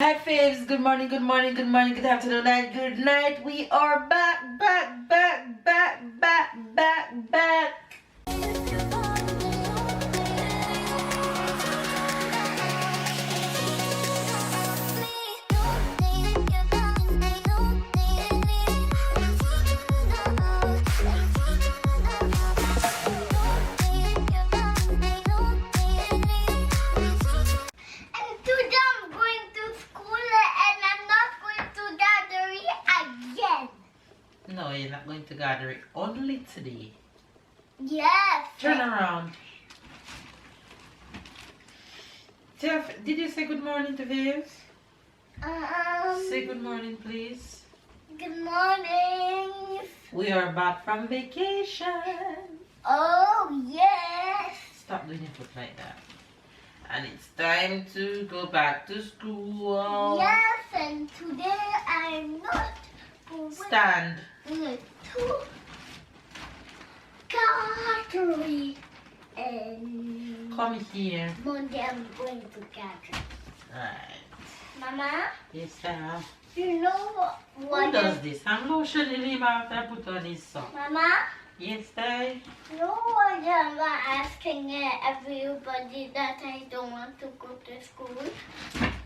Hi faves, good morning, good morning, good morning, good afternoon, and good night. We are back. No, you're not going to gather it only today. Yes. Turn around. Jeff, did you say good morning to Vives? Say good morning, please. Good morning. We are back from vacation. Oh, yes. Stop doing your foot like that. And it's time to go back to school. Yes, and today I'm not going Stand. to Calgary. And Come here. Monday I'm going to Calgary. Alright. Mama, Yes, sir. you know Who what? does this? I'm lotioning him after I put on his sock. Mama, Yes, sir. you know what I'm asking everybody that I don't want to go to school?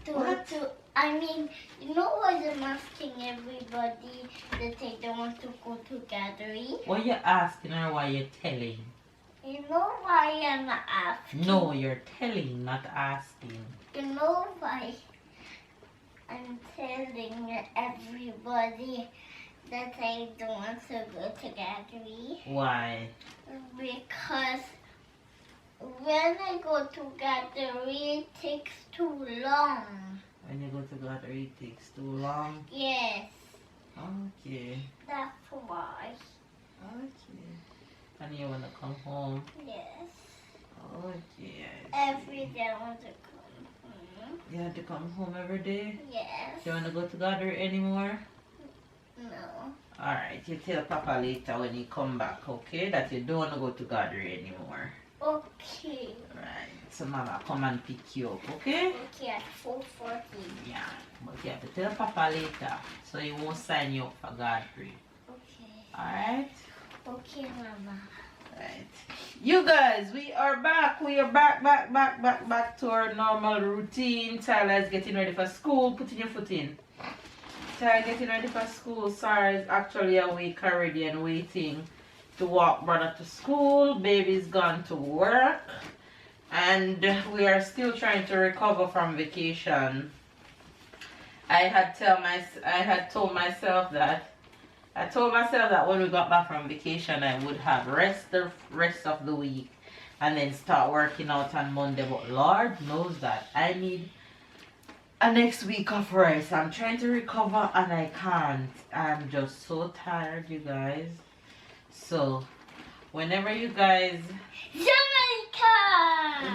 What? I mean, you know what I'm asking everybody that I don't want to go to gathering? What you asking or what you telling? You know why I'm asking? No, you're telling, not asking. You know why I'm telling everybody that I don't want to go to gathering? Why? Because when I go to gathering, it takes too long. When you go to gather, it takes too long. Yes, Okay. that's why. Okay. And you wanna come home? Yes. Okay. I see. Every day I want to come home. You have to come home every day? Yes. You wanna go to gather anymore? No. Alright, you tell Papa later when you come back, okay? That you don't wanna go to gather anymore. Okay. Right. So Mama come and pick you up, okay? Okay, at 4:40. Yeah. But you have to tell Papa later so he won't sign you up for gathering. Okay. Alright? Okay, Mama. Right. You guys, we are back. We are back to our normal routine. Tyler's getting ready for school. Putting your foot in. Tyler getting ready for school. Sarah is actually awake already and waiting to walk brother to school. Baby's gone to work. And we are still trying to recover from vacation. I told myself that when we got back from vacation I would have the rest of the week and then start working out on Monday, but Lord knows that I need a next week of rest. I'm trying to recover and I can't. I'm just so tired, you guys. So whenever you guys Jamaica!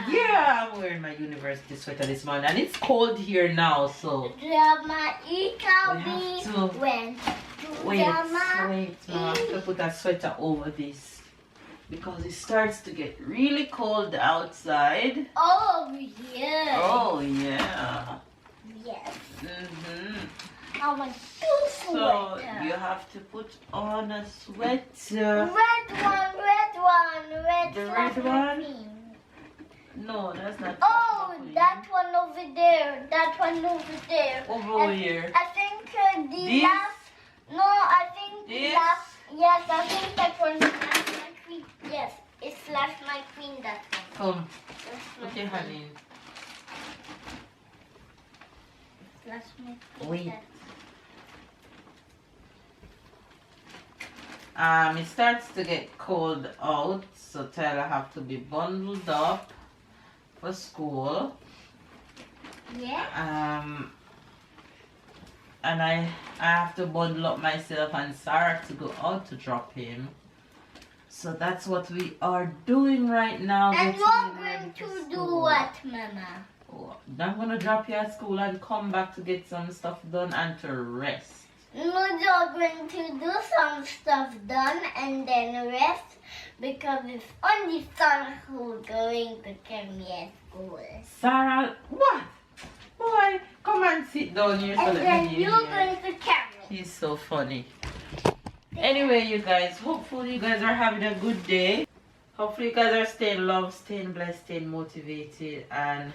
yeah, I'm wearing my university sweater this morning and it's cold here now, so Jamaica we have to went to wait, Jamaica. now I have to put a sweater over this because it starts to get really cold outside. Oh, yeah. Oh yeah. Yes. Mm-hmm. I want two So sweaters. you have to put on a sweater. Red one. Red The slash red one? green. No, that's not. Oh, McQueen. that one over there. That one over there. Over And here. I think the This? last. No, I think the This? last. Yes, I think that one slash my queen. Yes, it's slash my queen. That one. Come, Slash my put your hand in. Slash my queen. Wait. That It starts to get cold out, so Tyler have to be bundled up for school. Yeah. And I have to bundle up myself and Sarah to go out to drop him. So that's what we are doing right now. And getting you're ready going for to do school. what, Mama? Oh, I'm gonna drop you at school and come back to get some stuff done and to rest. No, you're going to do some stuff done and then rest because it's only Sarah who's going to come here at school. Sarah, what? Boy, come and sit down here so And let then me you're hear. going to carry. He's so funny. Anyway, you guys, hopefully you guys are having a good day. Hopefully you guys are staying loved, staying blessed, staying motivated, and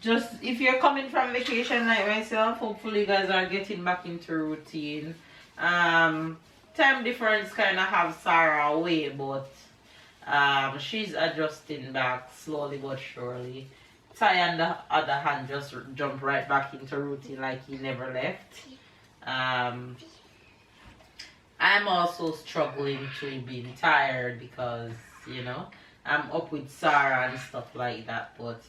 just if you're coming from vacation like myself, hopefully you guys are getting back into routine. Time difference kind of have Sarah away, but she's adjusting back slowly but surely. Ty on the other hand just jumped right back into routine like he never left. I'm also struggling to being tired because, you know, I'm up with Sarah and stuff like that, but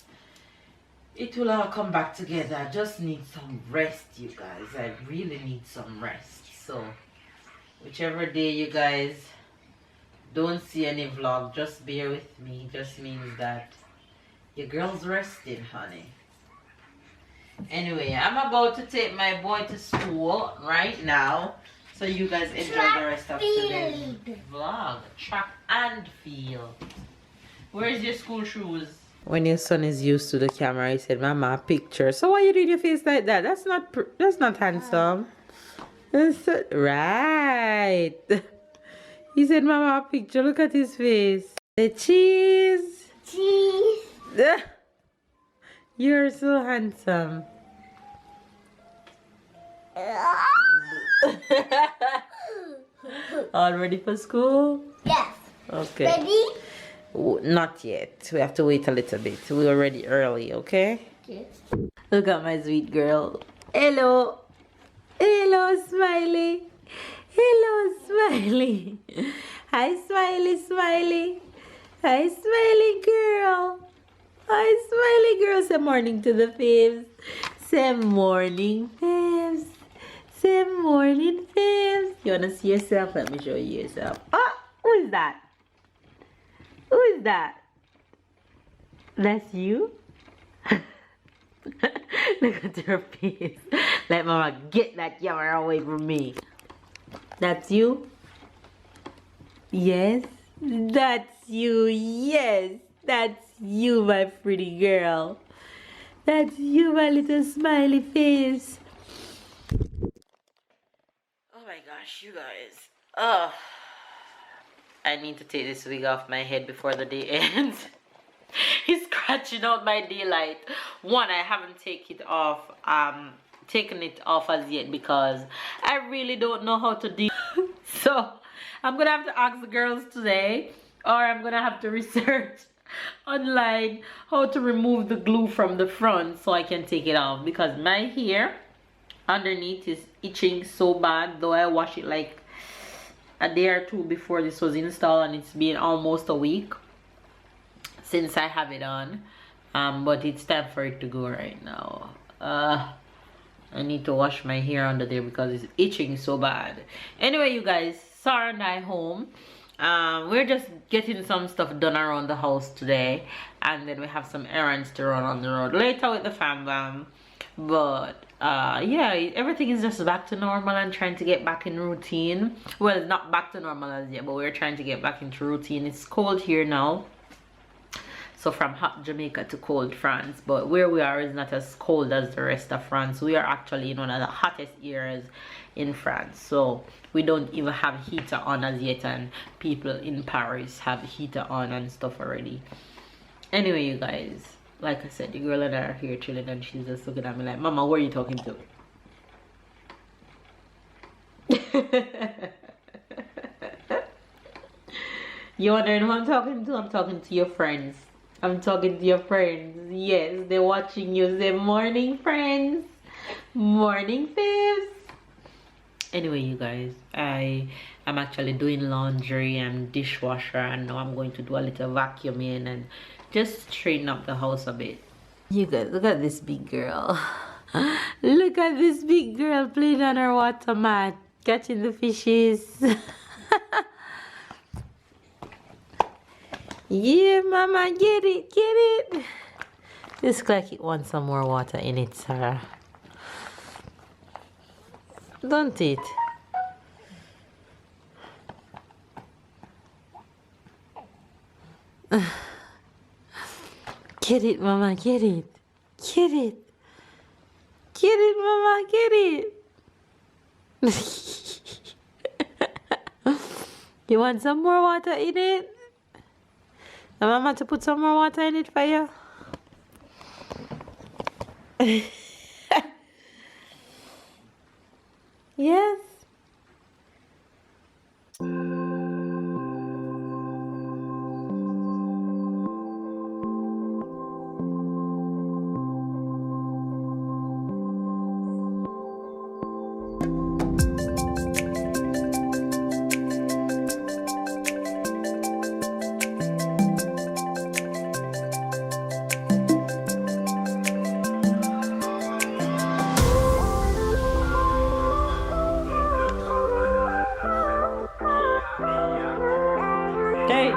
it will all come back together. I just need some rest, you guys. I really need some rest. So, whichever day you guys don't see any vlog, just bear with me. Just means that your girl's resting, honey. Anyway, I'm about to take my boy to school right now. So you guys enjoy the rest of today's vlog. Track and field. Where's your school shoes? When your son is used to the camera, he said, "Mama, a picture." So why you doing your face like that? That's not handsome. Right. He said, "Mama, a picture." Look at his face. The cheese. Cheese. You're so handsome. All ready for school? Yes. Okay. Ready? Not yet. We have to wait a little bit. We're already early, okay? Yes. Look at my sweet girl. Hello. Hello, Smiley. Hello, Smiley. Hi, Smiley, Smiley. Hi, Smiley girl. Hi, Smiley girl. Say morning to the fibs. Say morning, fibs. Say morning, fibs. You want to see yourself? Let me show you yourself. Oh, who is that? Who is that? That's you? Look at your face. Let mama get that camera away from me. That's you? Yes? That's you. Yes. That's you, my pretty girl. That's you, my little smiley face. Oh my gosh, you guys. Oh. I need to take this wig off my head before the day ends. He's scratching out my daylight. One, I haven't taken it off as yet because I really don't know how to do. So I'm gonna have to ask the girls today, or I'm gonna have to research online how to remove the glue from the front so I can take it off, because my hair underneath is itching so bad, though I wash it like a day or two before this was installed, and it's been almost a week since I have it on. But it's time for it to go right now. I need to wash my hair under there because it's itching so bad. Anyway, you guys, Sarah and I home. We're just getting some stuff done around the house today, and then we have some errands to run on the road later with the fam. But yeah, everything is just back to normal and trying to get back in routine. Well, it's not back to normal as yet, but we're trying to get back into routine. It's cold here now, so from hot Jamaica to cold France, but where we are is not as cold as the rest of France. We are actually in one of the hottest areas in France, so we don't even have heater on as yet, and people in Paris have heater on and stuff already. Anyway, you guys, like I said, the girl and I are here chilling, and she's just looking at me like, "Mama, who are you talking to?" You wondering who I'm talking to? I'm talking to your friends. I'm talking to your friends. Yes, they're watching you. Say morning, friends. Morning, fibs. Anyway, you guys, I am actually doing laundry and dishwasher, and now I'm going to do a little vacuuming and just straighten up the house a bit. You guys, look at this big girl. Look at this big girl playing on her water mat, catching the fishes. Yeah, mama, get it, get it. Looks like it wants some more water in it, Sarah. Don't it? Get it, mama, get it. Get it. Get it, Mama, get it. You want some more water in it? The Mama to put some more water in it for you? Yes. Hey.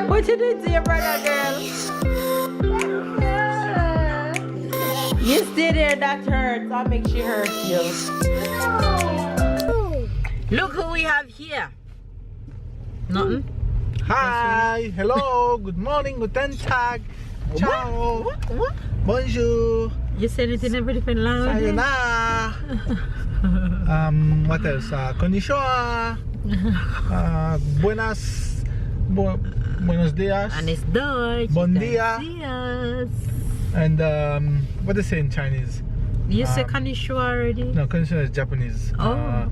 What you doing to your brother, girl? You stay there, that hurts. I'll make she hurt you. Look who we have here. Nothing? Hi, hello, good morning, guten Tag, ciao, bonjour, You said it in every different language. sayonara. What else? Konnichiwa, buenos dias, And it's Dutch. Bon you dia. can see us. and what they say in Chinese? You say konnichiwa already? No, konnichiwa is Japanese. Oh.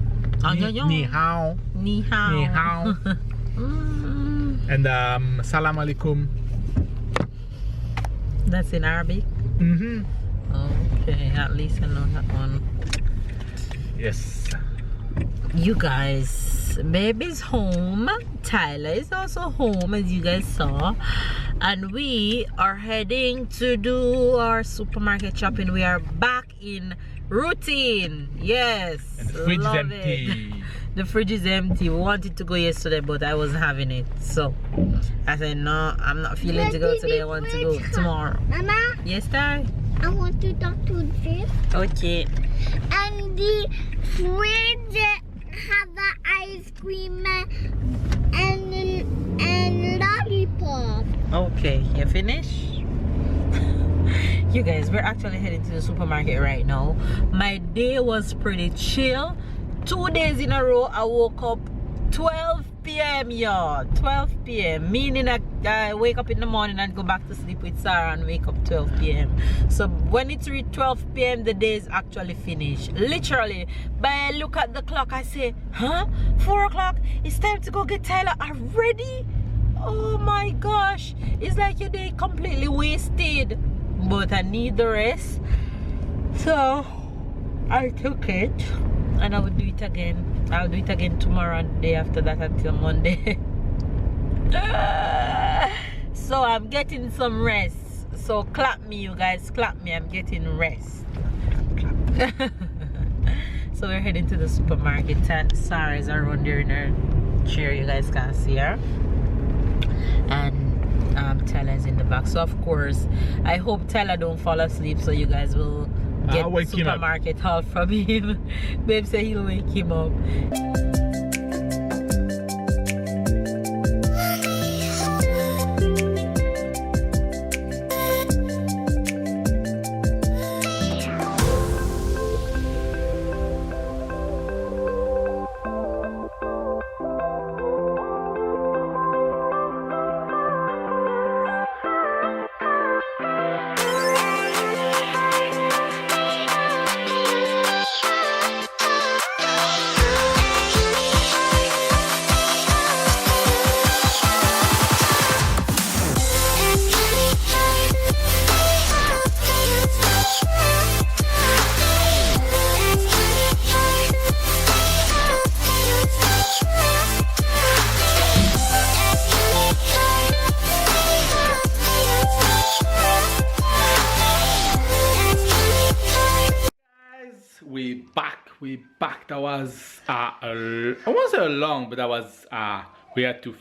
Ni hao, Ni hao. ni hao, and salam alaikum. That's in Arabic? Okay, at least I know that one. Yes. You guys, baby's home. Tyler is also home, as you guys saw. And we are heading to do our supermarket shopping. We are back in routine. Yes. And the fridge is love empty. it. The fridge is empty. We wanted to go yesterday, but I wasn't having it. So I said, no, I'm not feeling to go today. I want to go tomorrow. Mama, Yes, Ty? I want to talk to this. Okay. And the fridge have the ice cream and lollipop. Okay, you finished? You guys, we're actually heading to the supermarket right now. My day was pretty chill. 2 days in a row, I woke up 12 p.m. y'all. 12 p.m. Meaning I wake up in the morning and go back to sleep with Sarah and wake up 12 p.m. So when it's reached 12 p.m., the day is actually finished. Literally. But I look at the clock, I say, huh? 4 o'clock? It's time to go get Tyler already? Oh my gosh. It's like your day completely wasted. But I need the rest. So I took it. And I will do it again. I'll do it again tomorrow and the day after that until Monday. So I'm getting some rest. So clap me, you guys. Clap me. I'm getting rest. So we're heading to the supermarket. Sarah's around there in her chair. You guys can't see her. And Tyler's in the back. So of course, I hope Tyler don't fall asleep. So you guys will get I'll wake him up. supermarket haul from him. Babe said he'll wake him up. we back. That was I won't say long, but that was we had to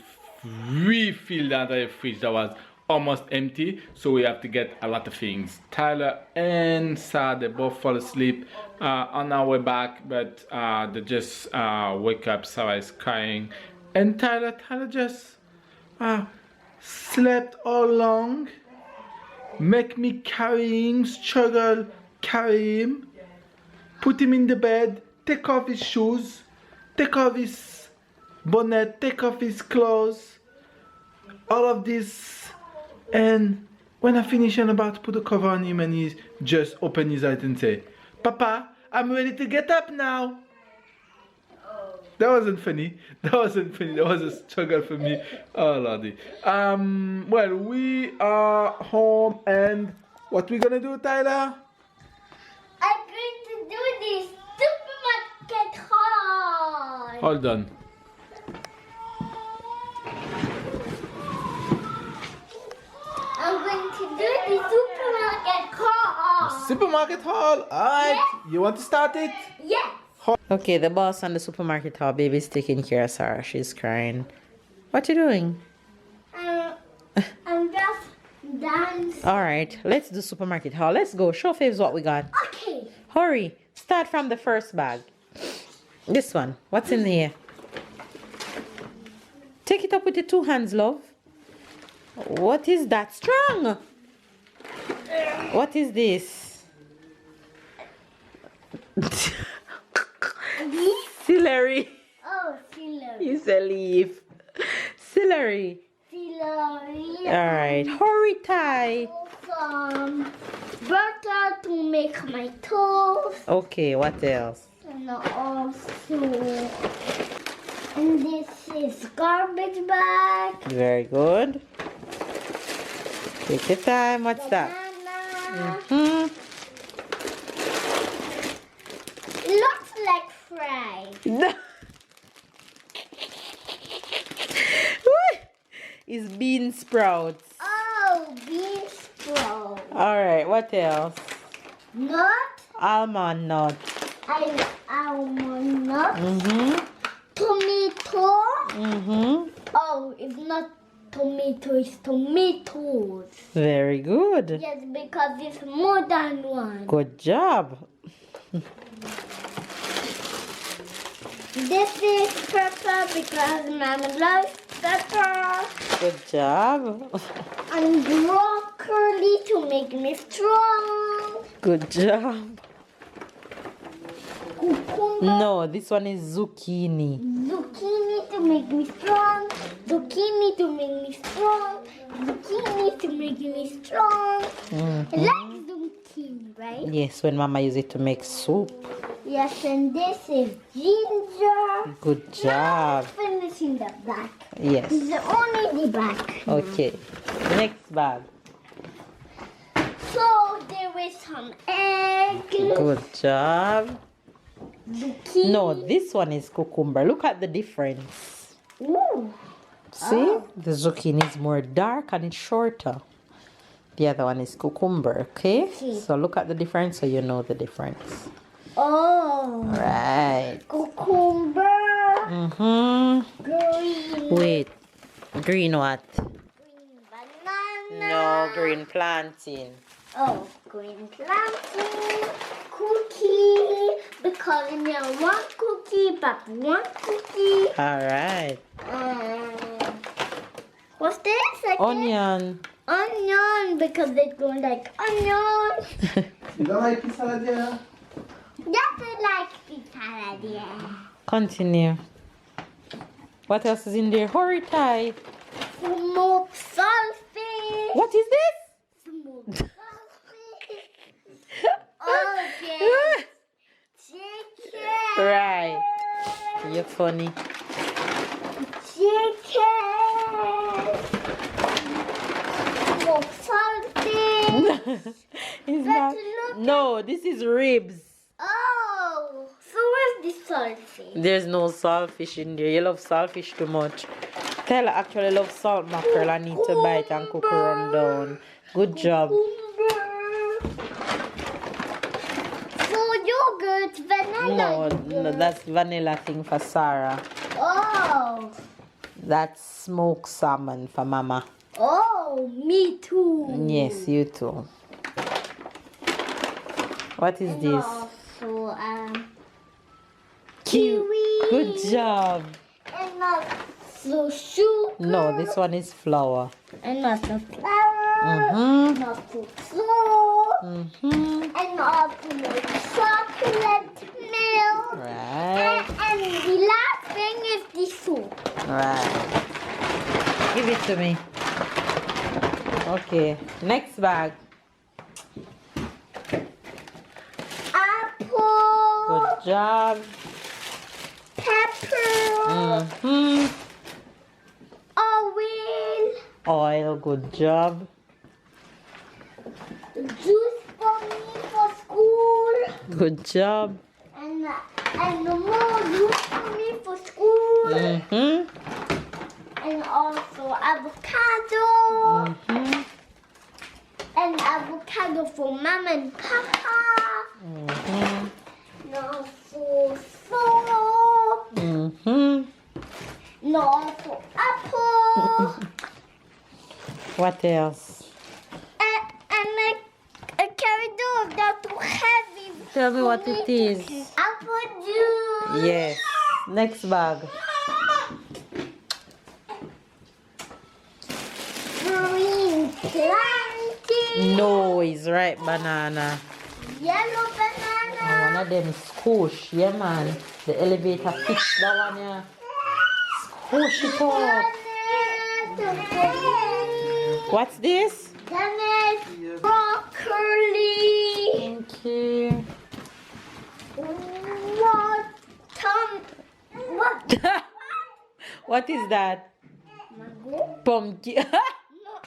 refill the entire fridge that was almost empty, so we have to get a lot of things. Tyler and Sarah, they both fall asleep on our way back, but they just wake up. Sarah is crying, and Tyler just slept all along. Make me carry him, struggle, carry him, put him in the bed, take off his shoes, take off his bonnet, take off his clothes, all of this. And when I finish, I'm about to put a cover on him, and he just open his eyes and say, "Papa, I'm ready to get up now." That wasn't funny. That was a struggle for me. Oh lordy. Well, we are home, and what we gonna do, Tyler? I'm going to do this supermarket haul. Hold on. I'm going to do the supermarket haul. Supermarket haul. Alright. Yeah. You want to start it? Yes. Okay, the boss on the supermarket hall. Baby's taking care of Sarah. She's crying. What you doing? I'm just dancing. Alright, let's do supermarket haul. Let's go. Show Faves what we got. Okay. Hurry. Start from the first bag. This one. What's in here? Take it up with your 2 hands, love. What is that? Strong. What is this? Celery. Oh, celery. It's a leaf. Celery. Celery. Alright. Hurry, Ty. Some butter to make my toast. Okay, what else? And also, and this is garbage bag. Very good. Take your time. What's that? Banana. Looks like fries. It's bean sprouts. Oh, bean sprout. Alright, what else? Nut. Almond nut. Almond nut. Tomato. Oh, it's not tomato, it's tomatoes. Very good. Yes, because it's more than one. Good job. This is pepper because Mama loves pepper. Good job. And broccoli to make me strong. Good job. Cucumber. No, this one is zucchini. Zucchini to make me strong. Zucchini to make me strong. Zucchini to make me strong. I like zucchini, right? Yes, when Mama use it to make soup. Yes, and this is ginger. Good job. Finishing the back. Yes. The only the back. Okay. Next bag. So there is some egg. Good job. Zucchini. No, this one is cucumber. Look at the difference. Ooh. See? The zucchini is more dark and it's shorter. The other one is cucumber, okay? Okay. So look at the difference so you know the difference. Oh. Right. Cucumber. Green. Wait. Green what? Green banana. No, green plantain. Oh, green plantain. Cookie. Because we have one cookie, but one cookie. Alright. What's this again? Onion. Onion, because they go like onion. You don't like pizza? Yes, I like pizza, yeah. Continue. What else is in there? Hurry, Ty. Smoked saltfish. What is this? Smoked saltfish. Okay. Chicken. Right. You're funny. Chicken. Smoked saltfish. It's Let's not. look No, this is ribs. Oh, so where's the saltfish? There's no saltfish in there. You love saltfish too much. Tyler actually loves salt mackerel. I need to buy it and cook her run down. Good job. So you yogurt, vanilla No, yogurt. that's vanilla thing for Sarah. Oh. That's smoked salmon for Mama. Oh, me too. Yes, you too. What is And this? also, Cute. kiwi. Good job. And also sugar. No, this one is flour. And also flour. Mm-hmm. And also salt. Mm-hmm. And also chocolate milk. Right. And the last thing is the soup. Right. Give it to me. Okay. Next bag. Apple. Good job. Pepper. Mm-hmm. Oil. Oil. Good job. Juice for me for school. Good job. And more juice for me for school. Mm-hmm. And also avocado. Mm-hmm. And avocado for Mama and Papa. Mm-hmm. And also salt. Mm-hmm. And also apple. What else? And a carrot dog that's too heavy. Tell me what it is. Apple juice. Yes. Next bag. Green plantain. No, it's right banana. Yellow And banana. one of them squish. Yeah, man. The elevator fix that one, yeah. Squish it up. What's this? Then it's broccoli. Thank you. What? What? What is that? Mango? Pumpkin. No.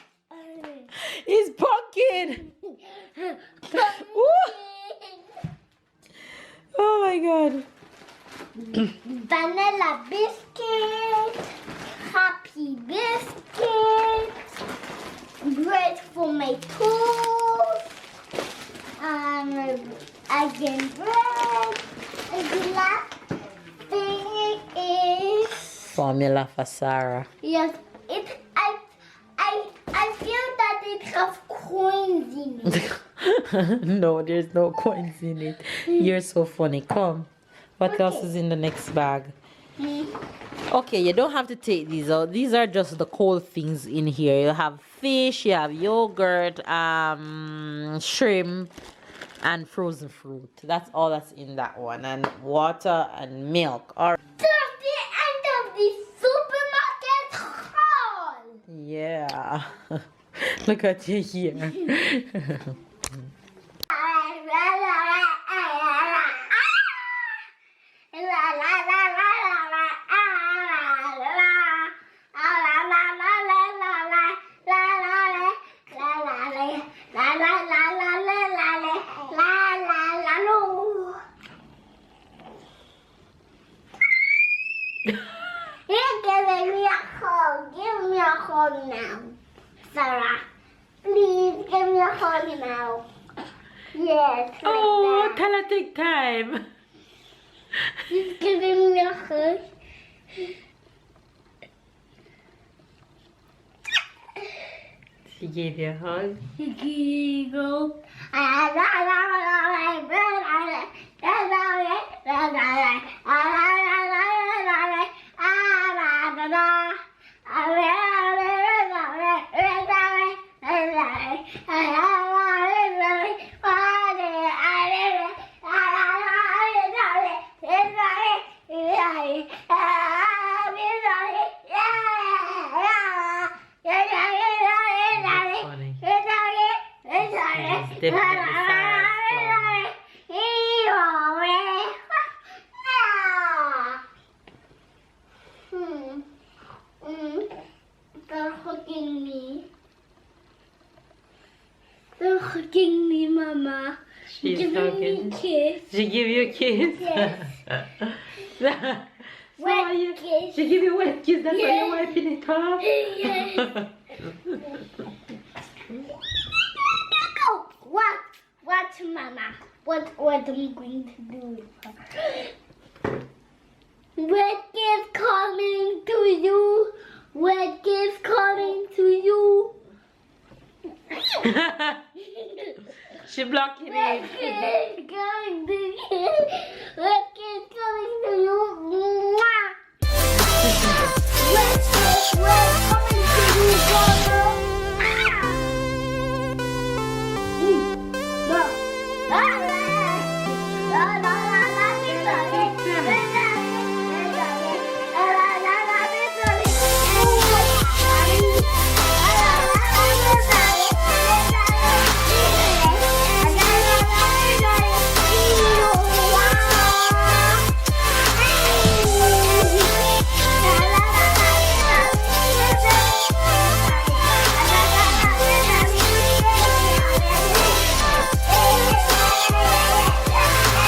It's pumpkin. Ooh. Oh my god. Vanilla biscuit. Happy biscuit. Bread for my toast. Again bread. And the last thing is Formula for Sarah. yes. I feel that it has coins in it. No, there's no coins in it. You're so funny. Come. What else Okay. is in the next bag? Okay, you don't have to take these out. These are just the cold things in here. You have fish, you have yogurt, shrimp, and frozen fruit. That's all that's in that one. And water and milk. All right. That's the end of the supermarket haul. Yeah. Look at you here. Give me a hug now, Sarah. Please give me a hug now. Yes. like Oh, that. tell her take time. She's giving me a hug. She gave you a hug. Giggle. Funny. She's definitely Sarah's They're hugging me. They're hugging me, Mama. She's Giving hugging. me a kiss. She give you a kiss? Yes. Wet kiss. She give you a wet kiss, that's why Yeah. you're wiping it off? Yes. What? What, Mama? what I'm going to do with her. Red is coming to you. Red is coming to you. She blocking Red it. is coming to you.